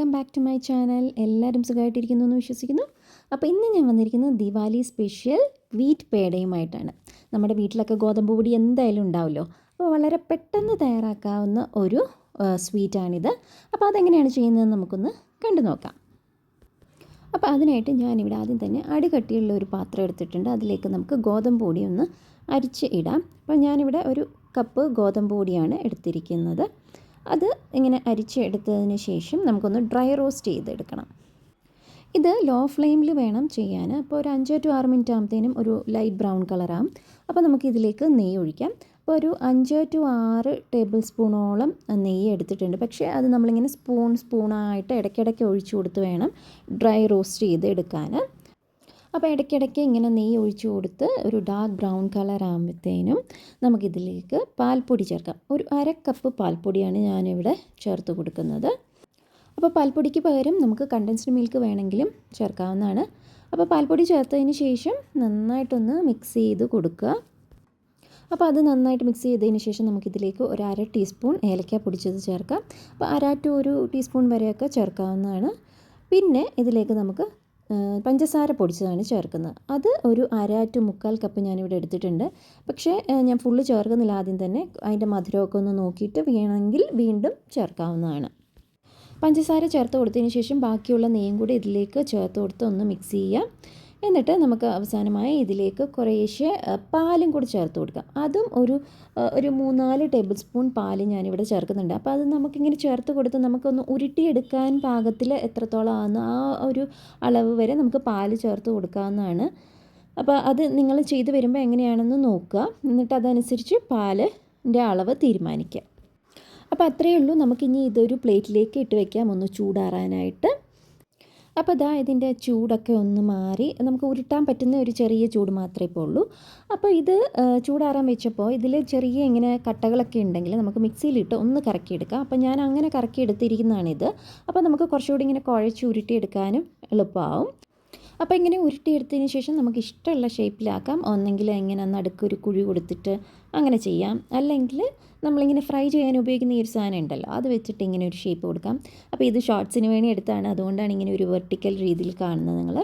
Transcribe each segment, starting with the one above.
Welcome back to my channel. എല്ലാവരും സുഖമായിട്ടിരിക്കുന്നു എന്ന് വിശ്വസിക്കുന്നു. അപ്പോൾ ഇന്ന് ഞാൻ വന്നിരിക്കുന്നത് ദിവാലി സ്പെഷ്യൽ വീറ്റ് പേടയുമായിട്ടാണ്. നമ്മുടെ വീട്ടിലൊക്കെ ഗോതമ്പ് പൊടി എന്തായാലും ഉണ്ടാവുമല്ലോ. അപ്പോൾ വളരെ പെട്ടെന്ന് തയ്യാറാക്കാവുന്ന ഒരു സ്വീറ്റാണിത്. അപ്പോൾ അതെങ്ങനെയാണ് ചെയ്യുന്നതെന്ന് നമുക്കൊന്ന് കണ്ടു നോക്കാം. അപ്പോൾ അതിനായിട്ട് ഞാനിവിടെ ആദ്യം തന്നെ അടികട്ടിയുള്ള ഒരു പാത്രം എടുത്തിട്ടുണ്ട്. അതിലേക്ക് നമുക്ക് ഗോതമ്പ് പൊടി ഒന്ന് അരിച്ച് ഇടാം. അപ്പോൾ ഞാനിവിടെ ഒരു കപ്പ് ഗോതമ്പ് പൊടിയാണ് എടുത്തിരിക്കുന്നത്. അത് ഇങ്ങനെ അരിച്ചെടുത്തതിന് ശേഷം നമുക്കൊന്ന് ഡ്രൈ റോസ്റ്റ് ചെയ്തെടുക്കണം. ഇത് ലോ ഫ്ലെയിമിൽ വേണം ചെയ്യാൻ. അപ്പോൾ ഒരു 5 to 6 മിനിറ്റ് ആകുമ്പോഴത്തേനും ഒരു ലൈറ്റ് ബ്രൗൺ കളറാകും. അപ്പോൾ നമുക്കിതിലേക്ക് നെയ്യ് ഒഴിക്കാം. അപ്പോൾ ഒരു 5 to 6 ടേബിൾ സ്പൂണോളം നെയ്യ് എടുത്തിട്ടുണ്ട്. പക്ഷേ അത് നമ്മളിങ്ങനെ സ്പൂണായിട്ട് ഇടയ്ക്കിടയ്ക്ക് ഒഴിച്ചു കൊടുത്ത് വേണം ഡ്രൈ റോസ്റ്റ് ചെയ്ത് എടുക്കാൻ. അപ്പോൾ ഇടയ്ക്കിടയ്ക്ക് ഇങ്ങനെ നെയ്യ് ഒഴിച്ചു കൊടുത്ത് ഒരു ഡാർക്ക് ബ്രൗൺ കളർ ആകുമ്പോഴത്തേനും നമുക്കിതിലേക്ക് പാൽപ്പൊടി ചേർക്കാം. ഒരു 1/2 കപ്പ് പാൽപ്പൊടിയാണ് ഞാനിവിടെ ചേർത്ത് കൊടുക്കുന്നത്. അപ്പോൾ പാൽപ്പൊടിക്ക് പകരം നമുക്ക് കണ്ടൻസ്ഡ് മിൽക്ക് വേണമെങ്കിലും ചേർക്കാവുന്നതാണ്. അപ്പോൾ പാൽപ്പൊടി ചേർത്തതിന് ശേഷം നന്നായിട്ടൊന്ന് മിക്സ് ചെയ്ത് കൊടുക്കുക. അപ്പോൾ അത് നന്നായിട്ട് മിക്സ് ചെയ്തതിന് ശേഷം നമുക്കിതിലേക്ക് ഒരു 1/2 ടീസ്പൂൺ ഏലക്ക പൊടിച്ചത് ചേർക്കാം. അപ്പോൾ 1/2 to 1 ടീസ്പൂൺ വരെയൊക്കെ ചേർക്കാവുന്നതാണ്. പിന്നെ ഇതിലേക്ക് നമുക്ക് പഞ്ചസാര പൊടിച്ചതാണ് ചേർക്കുന്നത്. അത് ഒരു 1/2 to 1/4 കപ്പ് ഞാനിവിടെ എടുത്തിട്ടുണ്ട്. പക്ഷേ ഞാൻ ഫുള്ള് ചേർക്കുന്നില്ല. ആദ്യം തന്നെ അതിൻ്റെ മധുരമൊക്കെ ഒന്ന് നോക്കിയിട്ട് വേണമെങ്കിൽ വീണ്ടും ചേർക്കാവുന്നതാണ്. പഞ്ചസാര ചേർത്ത് കൊടുത്തതിന് ശേഷം ബാക്കിയുള്ള നെയ്യും കൂടി ഇതിലേക്ക് ചേർത്ത് കൊടുത്ത് ഒന്ന് മിക്സ് ചെയ്യാം. എന്നിട്ട് നമുക്ക് അവസാനമായി ഇതിലേക്ക് കുറേശ്ശെ പാലും കൂടി ചേർത്ത് കൊടുക്കാം. അതും ഒരു 3-4 ടേബിൾ സ്പൂൺ പാൽ ഞാനിവിടെ ചേർക്കുന്നുണ്ട്. അപ്പോൾ അത് നമുക്കിങ്ങനെ ചേർത്ത് കൊടുത്ത് നമുക്കൊന്ന് ഉരുട്ടിയെടുക്കാൻ പാകത്തിൽ എത്രത്തോളം ആകുന്ന ആ ഒരു അളവ് വരെ നമുക്ക് പാൽ ചേർത്ത് കൊടുക്കാവുന്നതാണ്. അപ്പോൾ അത് നിങ്ങൾ ചെയ്ത് വരുമ്പോൾ എങ്ങനെയാണെന്ന് നോക്കുക. എന്നിട്ട് അതനുസരിച്ച് പാലിൻ്റെ അളവ് തീരുമാനിക്കുക. അപ്പോൾ അത്രയേ ഉള്ളൂ. നമുക്കിനി ഇതൊരു പ്ലേറ്റിലേക്ക് ഇട്ട് വയ്ക്കാം ഒന്ന് ചൂടാറാനായിട്ട്. അപ്പോൾ ഇതാ ഇതിൻ്റെ ചൂടൊക്കെ ഒന്ന് മാറി നമുക്ക് ഉരുട്ടാൻ പറ്റുന്ന ഒരു ചെറിയ ചൂട് മാത്രമേ ഇപ്പോൾ ഉള്ളൂ. അപ്പോൾ ഇത് ചൂടാറാൻ വെച്ചപ്പോൾ ഇതിൽ ചെറിയ ഇങ്ങനെ കട്ടകളൊക്കെ ഉണ്ടെങ്കിൽ നമുക്ക് മിക്സിയിലിട്ട് ഒന്ന് കറക്കിയെടുക്കാം. അപ്പോൾ ഞാൻ അങ്ങനെ കറക്കിയെടുത്തിരിക്കുന്നതാണിത്. അപ്പോൾ നമുക്ക് കുറച്ചുകൂടി ഇങ്ങനെ കുഴച്ച് ഉരുട്ടിയെടുക്കാനും എളുപ്പമാവും. അപ്പോൾ ഇങ്ങനെ ഉരുട്ടിയെടുത്തതിന് ശേഷം നമുക്ക് ഇഷ്ടമുള്ള ഷേപ്പിലാക്കാം. ഒന്നെങ്കിൽ ഇങ്ങനെ നടുക്കൊരു കുഴി കൊടുത്തിട്ട് അങ്ങനെ ചെയ്യാം. അല്ലെങ്കിൽ നമ്മളിങ്ങനെ ഫ്രൈ ചെയ്യാൻ ഉപയോഗിക്കുന്ന ഈ ഒരു സാധനം ഉണ്ടല്ലോ, അത് വെച്ചിട്ട് ഇങ്ങനെ ഒരു ഷേപ്പ് കൊടുക്കാം. അപ്പോൾ ഇത് ഷോർട്സിന് വേണ്ടി എടുത്താണ്, അതുകൊണ്ടാണ് ഇങ്ങനെ ഒരു വെർട്ടിക്കൽ രീതിയിൽ കാണുന്നത് നിങ്ങൾ.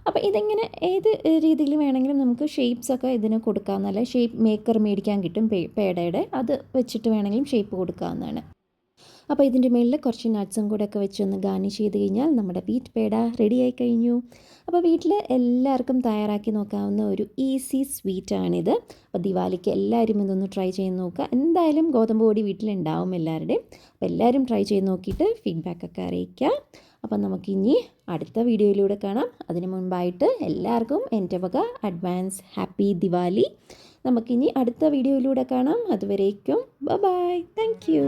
അപ്പോൾ ഇതിങ്ങനെ ഏത് രീതിയിൽ വേണമെങ്കിലും നമുക്ക് ഷേപ്സൊക്കെ ഇതിന് കൊടുക്കാവുന്നതല്ല. ഷേപ്പ് മേക്കർ മേടിക്കാൻ കിട്ടും പേടയുടെ, അത് വെച്ചിട്ട് വേണമെങ്കിലും ഷേപ്പ് കൊടുക്കാവുന്നതാണ്. അപ്പോൾ ഇതിൻ്റെ മുകളിൽ കുറച്ച് നട്ട്സും കൂടെ ഒക്കെ വെച്ചൊന്ന് ഗാർണിഷ് ചെയ്ത് കഴിഞ്ഞാൽ നമ്മുടെ വീറ്റ് പേട റെഡിയായി കഴിഞ്ഞു. അപ്പോൾ വീട്ടിൽ എല്ലാവർക്കും തയ്യാറാക്കി നോക്കാവുന്ന ഒരു ഈസി സ്വീറ്റാണിത്. അപ്പോൾ ദിവാലിക്ക് എല്ലാവരും ഇതൊന്ന് ട്രൈ ചെയ്ത് നോക്കുക. എന്തായാലും ഗോതമ്പ് പൊടി വീട്ടിലുണ്ടാവും എല്ലാവരുടെയും. അപ്പോൾ എല്ലാവരും ട്രൈ ചെയ്ത് നോക്കിയിട്ട് ഫീഡ്ബാക്കൊക്കെ അറിയിക്കുക. അപ്പം നമുക്കിനി അടുത്ത വീഡിയോയിലൂടെ കാണാം. അതിന് മുൻപായിട്ട് എല്ലാവർക്കും എൻ്റെ വക അഡ്വാൻസ് ഹാപ്പി ദിവാലി. നമുക്കിനി അടുത്ത വീഡിയോയിലൂടെ കാണാം. അതുവരേക്കും ബൈ. Thank you.